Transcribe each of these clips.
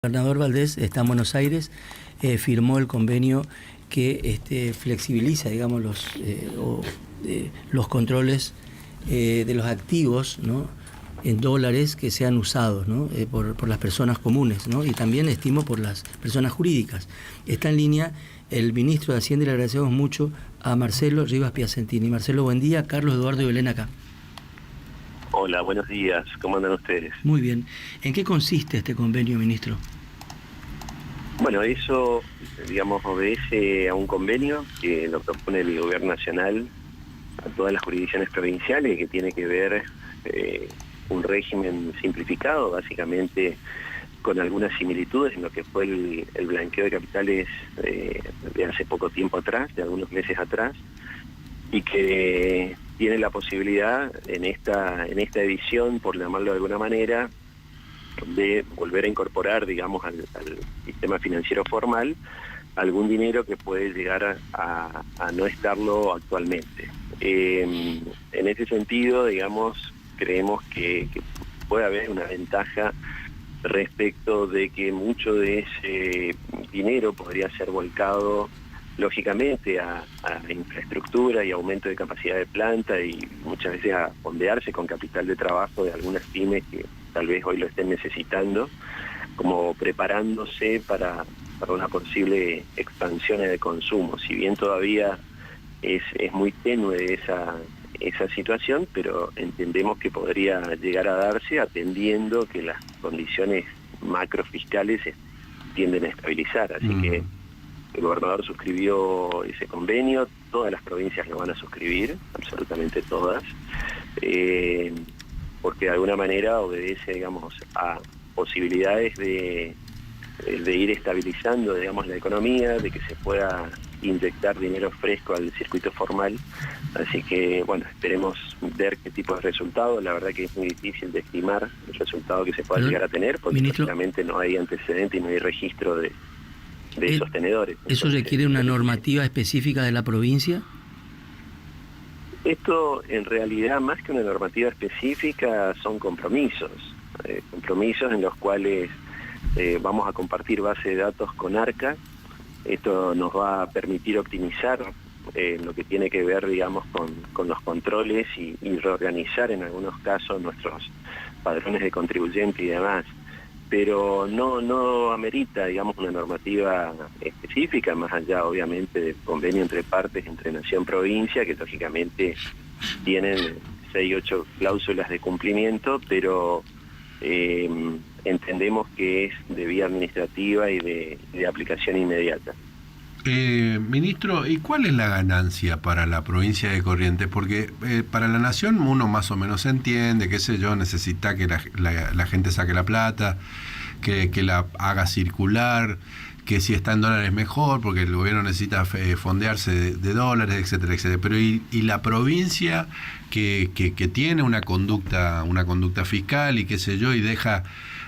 El gobernador Valdés está en Buenos Aires, firmó el convenio que flexibiliza, digamos, los controles de los activos, ¿no?, en dólares que sean usados, ¿no?, por las personas comunes, ¿no?, y también estimo por las personas jurídicas. Está en línea el ministro de Hacienda y le agradecemos mucho a Marcelo Rivas Piacentini. Marcelo, buen día. Carlos Eduardo y Belén acá. Hola, buenos días. ¿Cómo andan ustedes? Muy bien. ¿En qué consiste este convenio, ministro? Bueno, eso, digamos, obedece a un convenio que lo propone el Gobierno Nacional a todas las jurisdicciones provinciales, que tiene que ver un régimen simplificado, básicamente con algunas similitudes en lo que fue el blanqueo de capitales de hace poco tiempo atrás, de algunos meses atrás, y que tiene la posibilidad en esta edición, por llamarlo de alguna manera, de volver a incorporar, digamos, al sistema financiero formal algún dinero que puede llegar a no estarlo actualmente. En ese sentido, digamos, creemos que puede haber una ventaja respecto de que mucho de ese dinero podría ser volcado lógicamente a infraestructura y aumento de capacidad de planta, y muchas veces a fondearse con capital de trabajo de algunas pymes que tal vez hoy lo estén necesitando, como preparándose para una posible expansión de consumo. Si bien todavía es muy tenue esa situación, pero entendemos que podría llegar a darse atendiendo que las condiciones macrofiscales tienden a estabilizar. Así que el gobernador suscribió ese convenio, todas las provincias lo van a suscribir, absolutamente todas, porque de alguna manera obedece, digamos, a posibilidades de ir estabilizando, digamos, la economía, de que se pueda inyectar dinero fresco al circuito formal. Así que, bueno, esperemos ver qué tipo de resultado. La verdad que es muy difícil de estimar el resultado que se pueda llegar a tener, porque prácticamente no hay antecedente y no hay registro de esos tenedores. ¿Eso requiere una normativa específica de la provincia? Esto, en realidad, más que una normativa específica, son compromisos en los cuales vamos a compartir base de datos con ARCA. Esto nos va a permitir optimizar lo que tiene que ver, digamos, con los controles y reorganizar en algunos casos nuestros padrones de contribuyente y demás. Pero no amerita, digamos, una normativa específica, más allá, obviamente, del convenio entre partes, entre nación-provincia, que lógicamente tienen 6 u 8 cláusulas de cumplimiento, pero entendemos que es de vía administrativa y de aplicación inmediata. Ministro, ¿y cuál es la ganancia para la provincia de Corrientes? Porque para la nación uno más o menos entiende, qué sé yo, necesita que la gente saque la plata, que la haga circular, que si está en dólares mejor, porque el gobierno necesita fondearse de dólares, etcétera, etcétera. Pero y la provincia que tiene una conducta fiscal y qué sé yo, y deja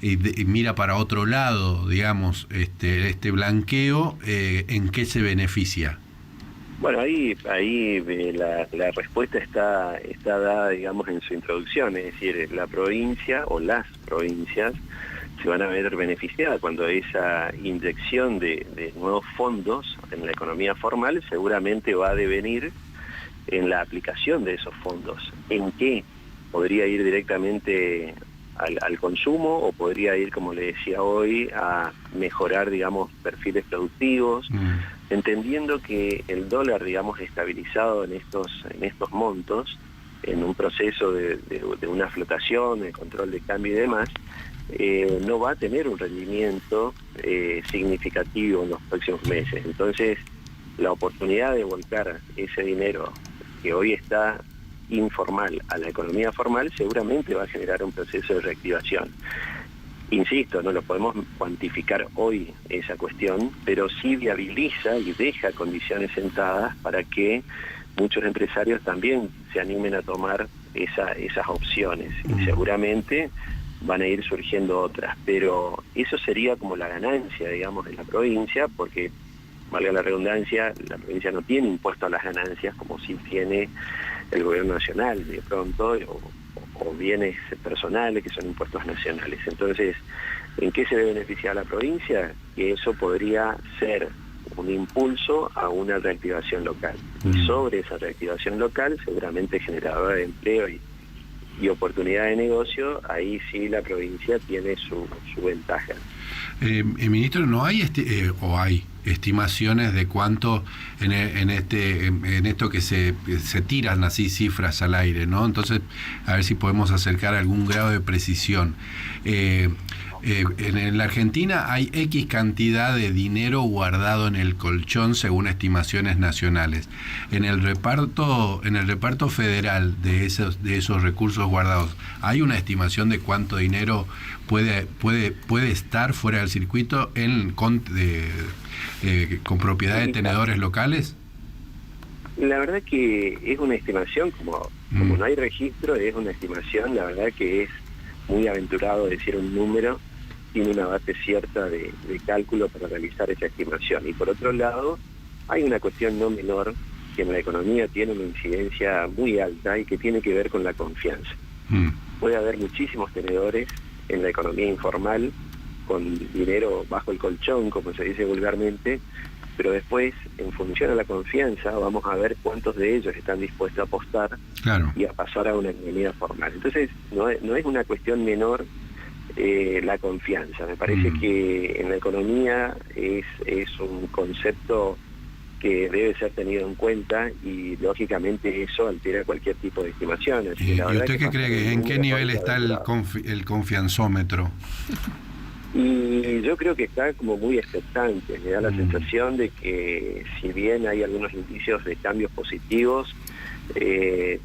y mira para otro lado, digamos, este blanqueo, ¿en qué se beneficia? Bueno, ahí la respuesta está dada, digamos, en su introducción, es decir, la provincia o las provincias se van a ver beneficiadas cuando esa inyección de nuevos fondos en la economía formal seguramente va a devenir en la aplicación de esos fondos. ¿En qué? Podría ir directamente al consumo, o podría ir, como le decía hoy, a mejorar, digamos, perfiles productivos, entendiendo que el dólar, digamos, estabilizado en estos montos, en un proceso de una flotación, de control de cambio y demás, no va a tener un rendimiento significativo en los próximos meses. Entonces, la oportunidad de volcar ese dinero que hoy está informal a la economía formal seguramente va a generar un proceso de reactivación. Insisto, no lo podemos cuantificar hoy esa cuestión, pero sí viabiliza y deja condiciones sentadas para que muchos empresarios también se animen a tomar esas opciones, y seguramente van a ir surgiendo otras, pero eso sería como la ganancia, digamos, de la provincia, porque, valga la redundancia, la provincia no tiene impuesto a las ganancias como sí tiene el gobierno nacional, de pronto, o bienes personales que son impuestos nacionales. Entonces, ¿En qué se ve beneficiada la provincia? Que eso podría ser un impulso a una reactivación local. Y sobre esa reactivación local, seguramente generadora de empleo y oportunidad de negocio, ahí sí la provincia tiene su ventaja. Ministro, ¿no hay o hay estimaciones de cuánto en esto que se tiran así cifras al aire, ¿no? Entonces, a ver si podemos acercar algún grado de precisión. En la Argentina hay X cantidad de dinero guardado en el colchón según estimaciones nacionales. En el reparto federal de esos recursos guardados, ¿hay una estimación de cuánto dinero puede estar fuera del circuito con propiedad de tenedores locales? La verdad que es una estimación, como no hay registro, es una estimación. La verdad que es muy aventurado decir un número, tiene una base cierta de cálculo para realizar esa estimación. Y por otro lado, hay una cuestión no menor que en la economía tiene una incidencia muy alta y que tiene que ver con la confianza. Puede haber muchísimos tenedores en la economía informal con dinero bajo el colchón, como se dice vulgarmente, pero después, en función a la confianza, vamos a ver cuántos de ellos están dispuestos a apostar y a pasar a una economía formal. Entonces, no es una cuestión menor la confianza. Me parece que en la economía es un concepto que debe ser tenido en cuenta y lógicamente eso altera cualquier tipo de estimación. ¿Y usted qué cree que en qué nivel está el confianzómetro? Y yo creo que está como muy expectante. Me da la sensación de que si bien hay algunos indicios de cambios positivos,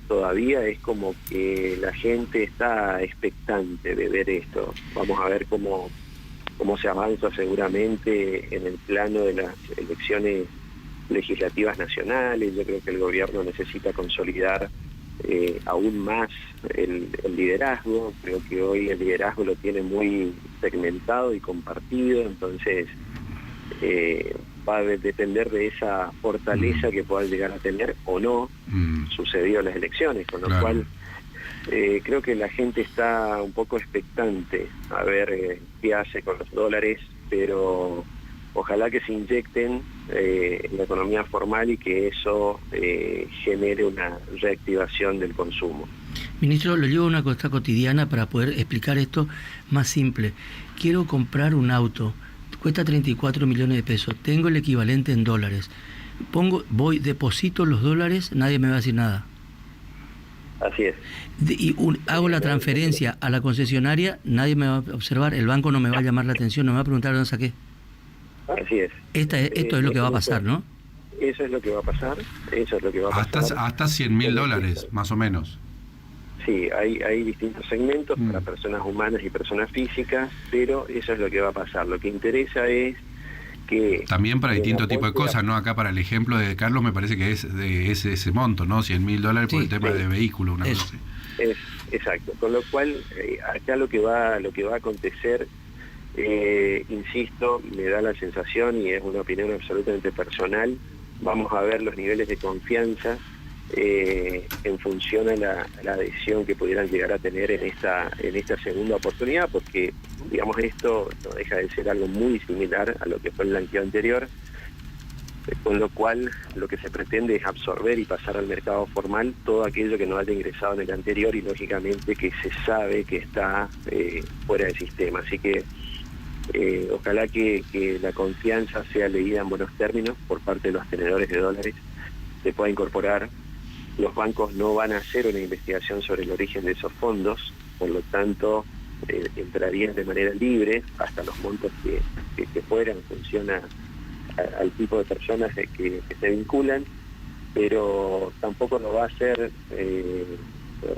todavía es como que la gente está expectante de ver esto. Vamos a ver cómo se avanza seguramente en el plano de las elecciones legislativas nacionales. Yo creo que el gobierno necesita consolidar aún más el liderazgo. Creo que hoy el liderazgo lo tiene muy segmentado y compartido, entonces va a depender de esa fortaleza que pueda llegar a tener o no sucedido en las elecciones, con lo cual creo que la gente está un poco expectante a ver qué hace con los dólares, pero ojalá que se inyecten en la economía formal y que eso genere una reactivación del consumo. Ministro, lo llevo a una cosa cotidiana para poder explicar esto más simple. Quiero comprar un auto, cuesta 34 millones de pesos, tengo el equivalente en dólares. Deposito los dólares, nadie me va a decir nada. Así es. Hago la transferencia a la concesionaria, nadie me va a observar, el banco no me va a llamar la atención, no me va a preguntar dónde saqué. Así es. Esto es lo que va a pasar, ¿no? Eso es lo que va a pasar, Hasta $100.000, más o menos. Sí, hay distintos segmentos para personas humanas y personas físicas, pero eso es lo que va a pasar. Lo que interesa es que... También para distintos tipos de cosas, ¿no? Acá para el ejemplo de Carlos me parece que es de ese monto, ¿no? $100.000 por el tema de vehículo, una cosa así. Exacto, con lo cual acá lo que va a acontecer, insisto, me da la sensación y es una opinión absolutamente personal, vamos a ver los niveles de confianza en función a la adhesión que pudieran llegar a tener en esta segunda oportunidad, porque digamos esto no deja de ser algo muy similar a lo que fue el blanqueo anterior, con lo cual lo que se pretende es absorber y pasar al mercado formal todo aquello que no haya ingresado en el anterior y lógicamente que se sabe que está fuera del sistema. Así que ojalá que la confianza sea leída en buenos términos por parte de los tenedores de dólares, se pueda incorporar. Los bancos no van a hacer una investigación sobre el origen de esos fondos, por lo tanto entrarían de manera libre hasta los montos que fueran en función al tipo de personas que se vinculan, pero tampoco lo va a hacer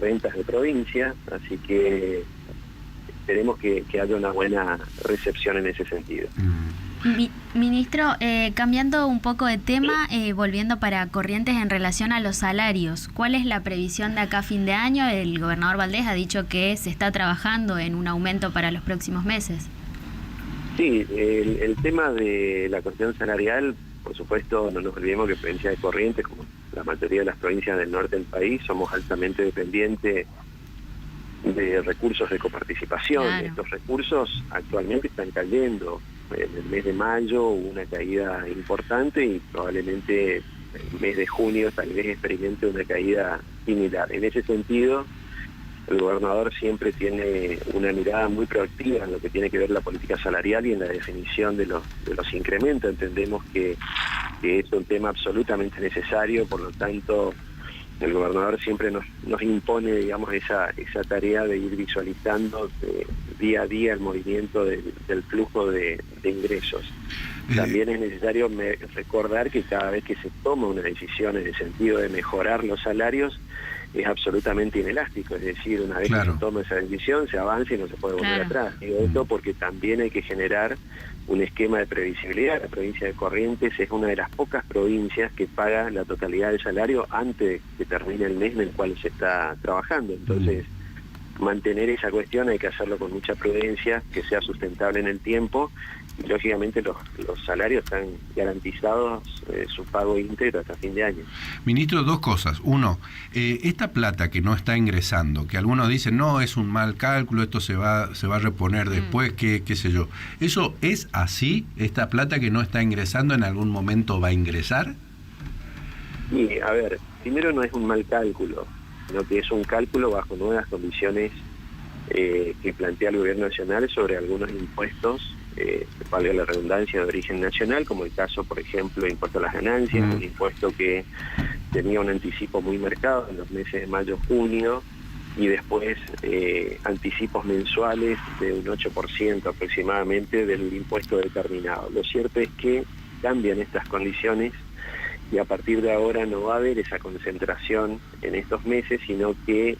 rentas de provincia, así que esperemos que haya una buena recepción en ese sentido. Ministro, cambiando un poco de tema, volviendo para Corrientes en relación a los salarios, ¿cuál es la previsión de acá a fin de año? El gobernador Valdés ha dicho que se está trabajando en un aumento para los próximos meses. Sí, el tema de la cuestión salarial, por supuesto, no nos olvidemos que provincia de Corrientes, como la mayoría de las provincias del norte del país, somos altamente dependientes de recursos de coparticipación. Claro. Estos recursos actualmente están cayendo. En el mes de mayo hubo una caída importante y probablemente el mes de junio tal vez experimente una caída similar. En ese sentido, el gobernador siempre tiene una mirada muy proactiva en lo que tiene que ver la política salarial y en la definición de los incrementos. Entendemos que es un tema absolutamente necesario, por lo tanto el gobernador siempre nos impone, digamos, esa tarea de ir visualizando día a día el movimiento del flujo de ingresos. También es necesario recordar que cada vez que se toma una decisión en el sentido de mejorar los salarios, es absolutamente inelástico, es decir, una vez que se toma esa decisión, se avanza y no se puede volver atrás. Digo esto porque también hay que generar un esquema de previsibilidad. La provincia de Corrientes es una de las pocas provincias que paga la totalidad del salario antes de que termine el mes en el cual se está trabajando. Entonces, mantener esa cuestión hay que hacerlo con mucha prudencia, que sea sustentable en el tiempo, y lógicamente los salarios están garantizados, su pago íntegro hasta fin de año. Ministro, dos cosas. Uno, esta plata que no está ingresando, que algunos dicen, no, es un mal cálculo, esto se va a reponer después, qué sé yo. ¿Eso es así? ¿Esta plata que no está ingresando en algún momento va a ingresar? Y, a ver, primero no es un mal cálculo, sino que es un cálculo bajo nuevas condiciones que plantea el gobierno nacional sobre algunos impuestos, valga la redundancia, de origen nacional, como el caso, por ejemplo, de impuesto a las ganancias, un impuesto que tenía un anticipo muy marcado en los meses de mayo-junio, y después anticipos mensuales de un 8% aproximadamente del impuesto determinado. Lo cierto es que cambian estas condiciones y a partir de ahora no va a haber esa concentración en estos meses, sino que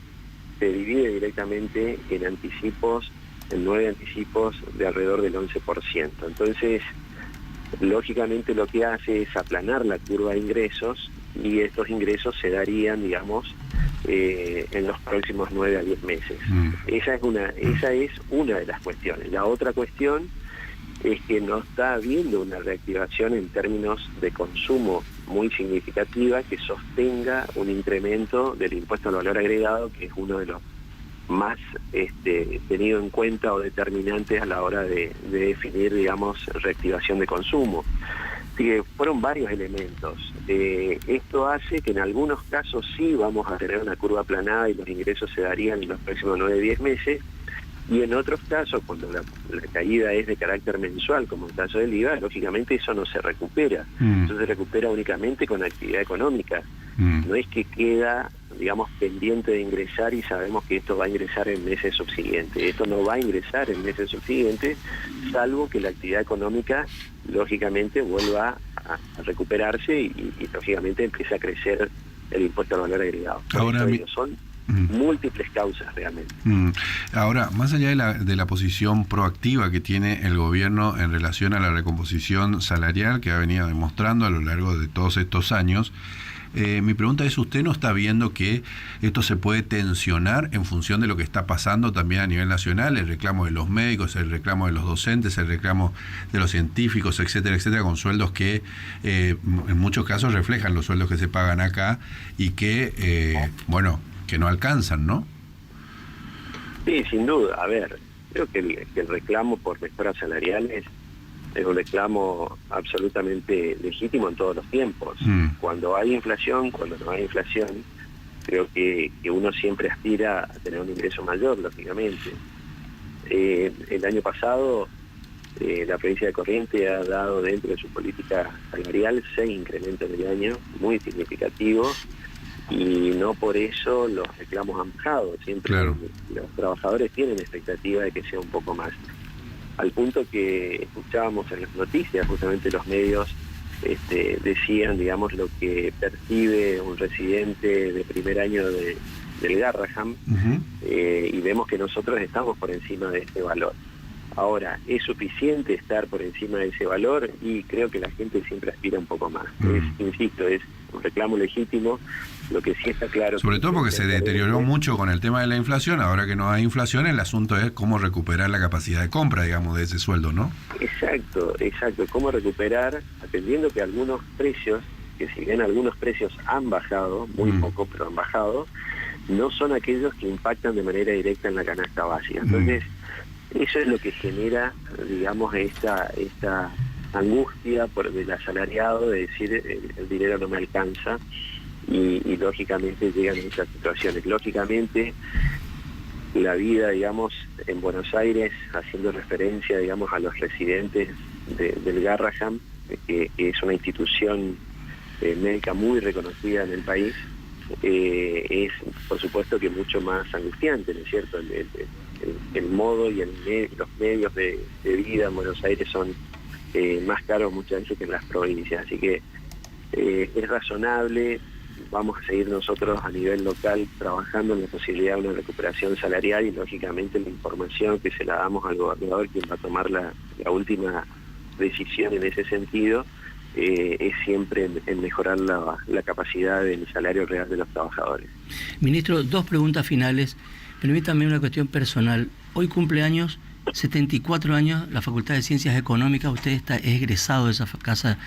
se divide directamente en anticipos, en 9 anticipos de alrededor del 11%. Entonces, lógicamente lo que hace es aplanar la curva de ingresos, y estos ingresos se darían, digamos, en los próximos 9 a 10 meses. Esa es una de las cuestiones. La otra cuestión es que no está habiendo una reactivación en términos de consumo muy significativa que sostenga un incremento del impuesto al valor agregado, que es uno de los más tenido en cuenta o determinantes a la hora de definir, digamos, reactivación de consumo. Así que fueron varios elementos. Esto hace que en algunos casos sí vamos a tener una curva aplanada y los ingresos se darían en los próximos 9 a 10 meses, y en otros casos, cuando la caída es de carácter mensual, como el caso del IVA, lógicamente eso no se recupera. Eso se recupera únicamente con actividad económica. No es que queda, digamos, pendiente de ingresar y sabemos que esto va a ingresar en meses subsiguientes. Esto no va a ingresar en meses subsiguientes, salvo que la actividad económica, lógicamente, vuelva a recuperarse y lógicamente empiece a crecer el impuesto al valor agregado. Ahora, son múltiples causas realmente. Ahora, más allá de la posición proactiva que tiene el gobierno en relación a la recomposición salarial que ha venido demostrando a lo largo de todos estos años, mi pregunta es, ¿usted no está viendo que esto se puede tensionar en función de lo que está pasando también a nivel nacional? El reclamo de los médicos, el reclamo de los docentes, el reclamo de los científicos, etcétera, etcétera, con sueldos que en muchos casos reflejan los sueldos que se pagan acá y que, que no alcanzan, ¿no? Sí, sin duda. A ver, creo que el reclamo por mejoras salariales es un reclamo absolutamente legítimo en todos los tiempos. Cuando hay inflación, cuando no hay inflación, creo que uno siempre aspira a tener un ingreso mayor, lógicamente. El año pasado, la provincia de Corrientes ha dado dentro de su política salarial 6 incrementos del año, muy significativos, y no por eso los reclamos han bajado. Siempre los trabajadores tienen expectativa de que sea un poco más. Al punto que escuchábamos en las noticias, justamente los medios decían, digamos, lo que percibe un residente de primer año del Garrahan, y vemos que nosotros estamos por encima de este valor. Ahora, ¿es suficiente estar por encima de ese valor? Y creo que la gente siempre aspira un poco más. Insisto, es un reclamo legítimo. Lo que sí está claro... Sobre todo porque se deterioró mucho con el tema de la inflación. Ahora que no hay inflación, el asunto es cómo recuperar la capacidad de compra, digamos, de ese sueldo, ¿no? Exacto. Cómo recuperar, atendiendo que algunos precios, que si bien algunos precios han bajado, muy poco, pero han bajado, no son aquellos que impactan de manera directa en la canasta básica. Entonces, eso es lo que genera, digamos, esta angustia del asalariado de decir el dinero no me alcanza y lógicamente llegan a esas situaciones. Lógicamente, la vida, digamos, en Buenos Aires, haciendo referencia, digamos, a los residentes del Garrahan, que es una institución médica muy reconocida en el país, es por supuesto que mucho más angustiante, ¿no es cierto? El modo y los medios de vida en Buenos Aires son más caros muchas veces que en las provincias, así que es razonable. Vamos a seguir nosotros a nivel local trabajando en la posibilidad de una recuperación salarial y lógicamente la información que se la damos al gobernador, quien va a tomar la última decisión en ese sentido, es siempre en mejorar la capacidad del salario real de los trabajadores. Ministro, 2 preguntas finales. Permítame una cuestión personal. Hoy cumpleaños, 74 años, la Facultad de Ciencias Económicas. Usted es egresado de esa casa.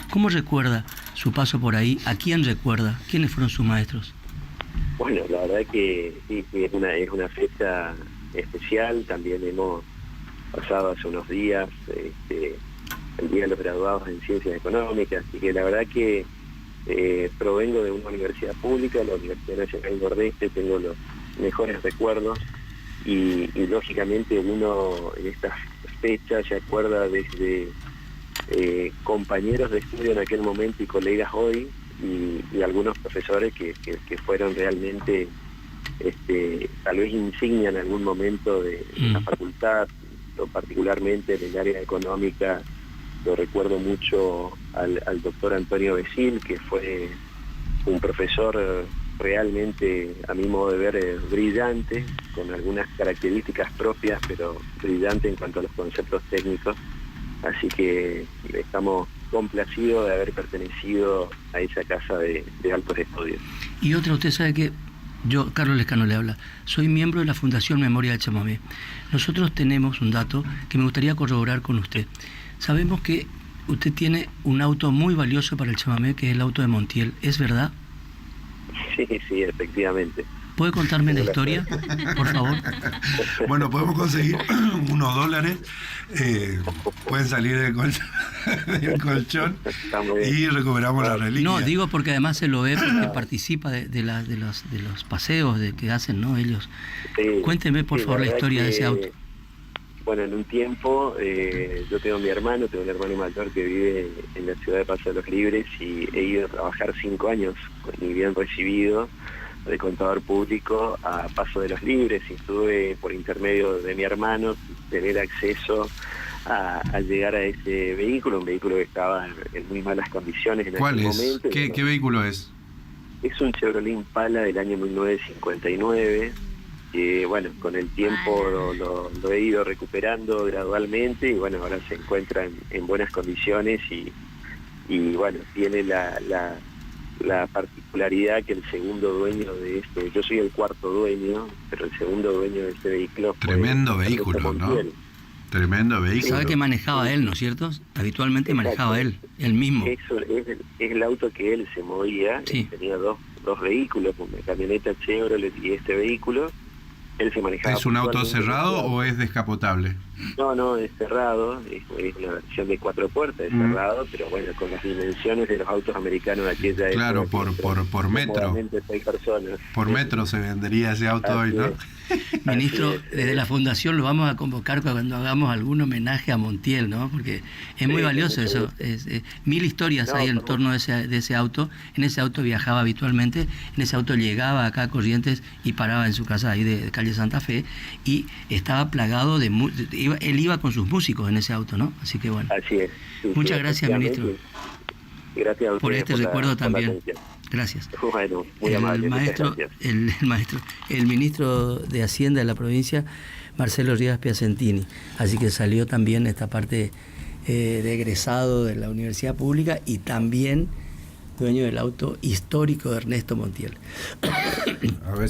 ¿Cómo recuerda su paso por ahí? ¿A quién recuerda? ¿Quiénes fueron sus maestros? Bueno, la verdad que sí, es una fecha especial. También hemos pasado hace unos días el Día de los Graduados en Ciencias Económicas, así que la verdad que provengo de una universidad pública, la Universidad Nacional Nordeste, tengo los mejores recuerdos y lógicamente uno en estas fechas se acuerda desde compañeros de estudio en aquel momento y colegas hoy y algunos profesores que fueron realmente tal vez insignia en algún momento de la facultad, o particularmente en el área económica. Lo recuerdo mucho al doctor Antonio Becil, que fue un profesor realmente, a mi modo de ver, brillante, con algunas características propias, pero brillante en cuanto a los conceptos técnicos. Así que estamos complacidos de haber pertenecido a esa casa de altos estudios. Y otra, usted sabe que yo, Carlos Lescano le habla, soy miembro de la Fundación Memoria del Chamamé. Nosotros tenemos un dato que me gustaría corroborar con usted. Sabemos que usted tiene un auto muy valioso para el chamamé, que es el auto de Montiel. ¿Es verdad? Sí, efectivamente. ¿Puede contarme la historia, por favor? Bueno, podemos conseguir unos dólares, pueden salir del colchón y recuperamos la reliquia. No, digo porque además se lo ve porque participa de los paseos que hacen, ¿no? Ellos. Cuénteme, por favor, la historia de ese auto. Bueno, en un tiempo yo tengo un hermano mayor que vive en la ciudad de Paso de los Libres y he ido a trabajar 5 años, ni bien recibido, de contador público a Paso de los Libres y estuve por intermedio de mi hermano tener acceso a llegar a ese vehículo, un vehículo que estaba en muy malas condiciones en aquel momento. ¿Qué vehículo es? Es un Chevrolet Impala del año 1959. Bueno, con el tiempo lo he ido recuperando gradualmente y bueno, ahora se encuentra en buenas condiciones y bueno, tiene la particularidad que el segundo dueño de yo soy el cuarto dueño, pero el segundo dueño de este vehículo fue tremendo vehículo, ¿no? Tremendo vehículo. Sabe que manejaba él, ¿no es cierto? Habitualmente manejaba él mismo. Eso es el auto que él se movía, sí. Tenía dos vehículos, una camioneta Chevrolet y este vehículo. Él se manejaba. ¿Es un auto cerrado o es descapotable? No, es cerrado, es una versión de 4 puertas, es cerrado, pero bueno, con las dimensiones de los autos americanos de aquella época. Claro, por metro. 6 personas. Por metro se vendería ese auto hoy, ¿no? Ministro, desde la Fundación lo vamos a convocar cuando hagamos algún homenaje a Montiel, ¿no? Porque es muy valioso eso. 1000 historias hay en torno de ese auto. En ese auto viajaba habitualmente, en ese auto llegaba acá a Corrientes y paraba en su casa ahí de calle Santa Fe y estaba plagado él iba con sus músicos en ese auto, ¿no? Así que bueno. Así es. Sí, muchas gracias, ministro. Gracias a por este recuerdo también. Gracias. Bueno, muy amable. El ministro de Hacienda de la provincia, Marcelo Rivas Piacentini. Así que salió también esta parte de egresado de la Universidad Pública y también dueño del auto histórico de Ernesto Montiel. A ver.